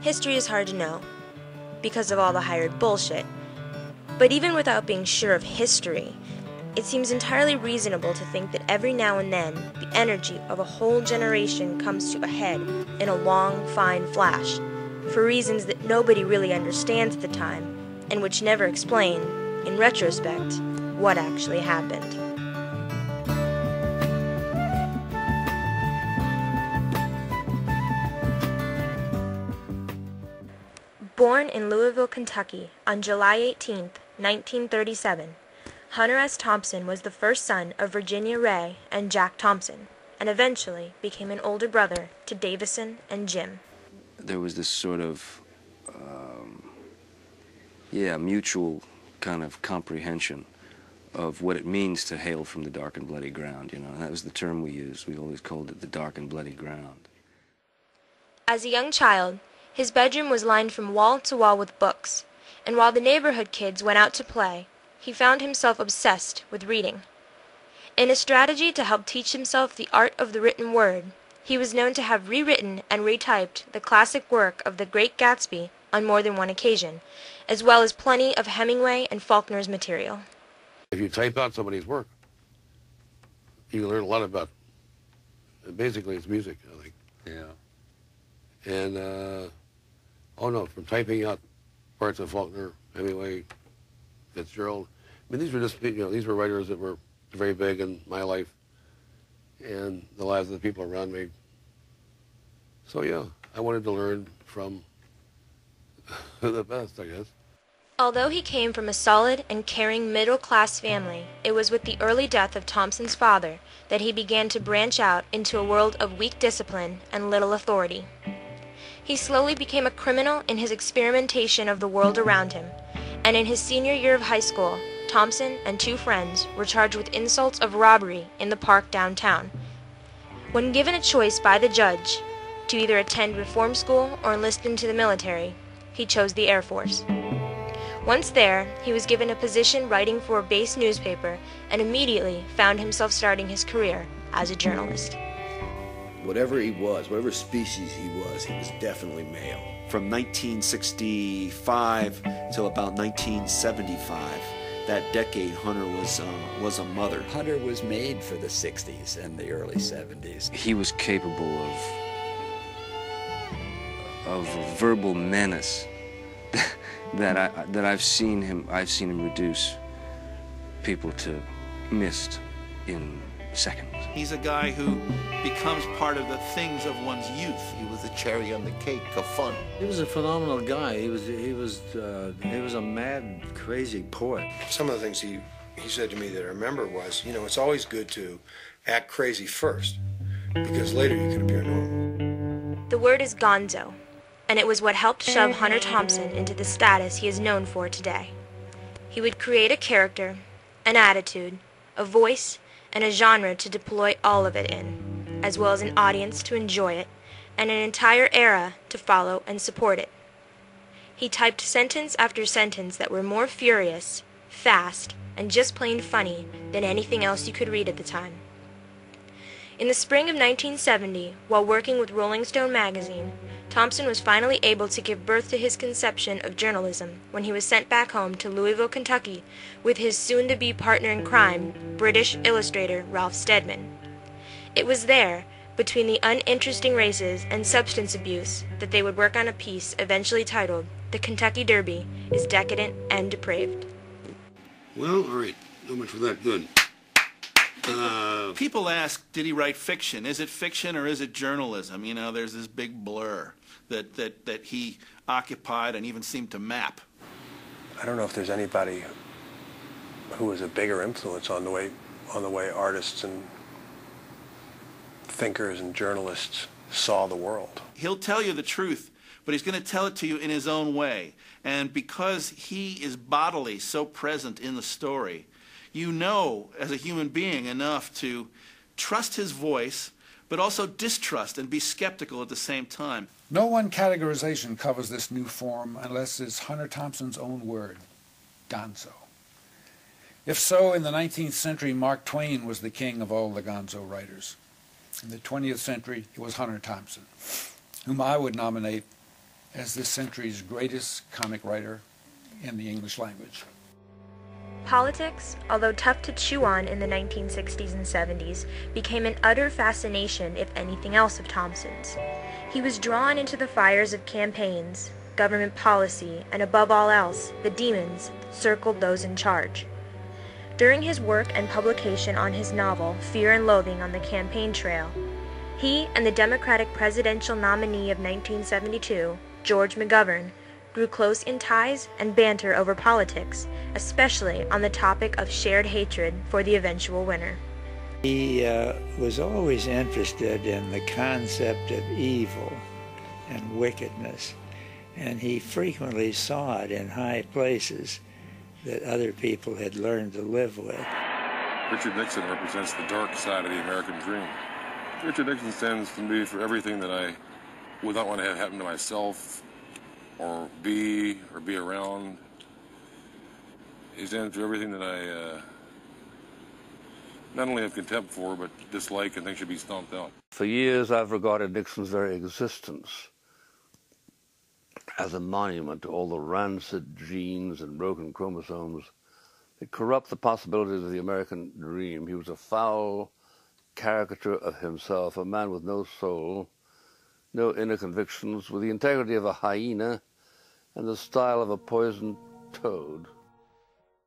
History is hard to know, because of all the hired bullshit. But even without being sure of history, it seems entirely reasonable to think that every now and then, the energy of a whole generation comes to a head in a long, fine flash, for reasons that nobody really understands at the time, and which never explain, in retrospect, what actually happened. Born in Louisville, Kentucky, on July 18, 1937, Hunter S. Thompson was the first son of Virginia Ray and Jack Thompson, and eventually became an older brother to Davison and Jim. There was this sort of, mutual kind of comprehension of what it means to hail from the dark and bloody ground, you know. That was the term we used. We always called it the dark and bloody ground. As a young child, his bedroom was lined from wall to wall with books, and while the neighborhood kids went out to play, he found himself obsessed with reading. In a strategy to help teach himself the art of the written word, he was known to have rewritten and retyped the classic work of The Great Gatsby on more than one occasion, as well as plenty of Hemingway and Faulkner's material. If you type out somebody's work, you can learn a lot about it. Basically, it's music, I think. Yeah. And, from typing out parts of Faulkner, Hemingway, Fitzgerald. I mean, these were just, these were writers that were very big in my life and the lives of the people around me. So, yeah, I wanted to learn from the best, I guess. Although he came from a solid and caring middle-class family, it was with the early death of Thompson's father that he began to branch out into a world of weak discipline and little authority. He slowly became a criminal in his experimentation of the world around him, and in his senior year of high school, Thompson and two friends were charged with insults of robbery in the park downtown. When given a choice by the judge to either attend reform school or enlist into the military, he chose the Air Force. Once there, he was given a position writing for a base newspaper and immediately found himself starting his career as a journalist. Whatever he was, whatever species he was definitely male. From 1965 till about 1975, that decade, Hunter was a mother. Hunter was made for the 60s and the early 70s. He was capable of a verbal menace that I've seen him reduce people to mist in seconds. He's a guy who becomes part of the things of one's youth. He was the cherry on the cake of fun. He was a phenomenal guy. He was a mad, crazy poet. Some of the things he said to me that I remember was, it's always good to act crazy first, because later you can appear normal. The word is gonzo, and it was what helped shove Hunter Thompson into the status he is known for today. He would create a character, an attitude, a voice, and a genre to deploy all of it in, as well as an audience to enjoy it, and an entire era to follow and support it. He typed sentence after sentence that were more furious, fast, and just plain funny than anything else you could read at the time. In the spring of 1970, while working with Rolling Stone magazine, Thompson was finally able to give birth to his conception of journalism when he was sent back home to Louisville, Kentucky, with his soon-to-be partner in crime, British illustrator Ralph Steadman. It was there, between the uninteresting races and substance abuse, that they would work on a piece eventually titled "The Kentucky Derby is Decadent and Depraved." Well, all right. So much for that. Good. People ask, did he write fiction? Is it fiction or is it journalism? There's this big blur that he occupied and even seemed to map. I don't know if there's anybody who was a bigger influence on the way artists and thinkers and journalists saw the world. He'll tell you the truth, but he's going to tell it to you in his own way. And because he is bodily so present in the story, as a human being, enough to trust his voice, but also distrust and be skeptical at the same time. No one categorization covers this new form unless it's Hunter Thompson's own word, gonzo. If so, in the 19th century, Mark Twain was the king of all the gonzo writers. In the 20th century, it was Hunter Thompson, whom I would nominate as this century's greatest comic writer in the English language. Politics, although tough to chew on in the 1960s and 70s, became an utter fascination, if anything else, of Thompson's. He was drawn into the fires of campaigns, government policy, and above all else, the demons circled those in charge. During his work and publication on his novel, Fear and Loathing on the Campaign Trail, he and the Democratic presidential nominee of 1972, George McGovern, grew close in ties and banter over politics, especially on the topic of shared hatred for the eventual winner. He was always interested in the concept of evil and wickedness, and he frequently saw it in high places that other people had learned to live with. Richard Nixon represents the dark side of the American dream. Richard Nixon stands to me for everything that I would not want to have happen to myself or be around. He stands for everything that I not only have contempt for, but dislike and think should be stomped out. For years, I've regarded Nixon's very existence as a monument to all the rancid genes and broken chromosomes that corrupt the possibilities of the American dream. He was a foul caricature of himself, a man with no soul, no inner convictions, with the integrity of a hyena and the style of a poisoned toad.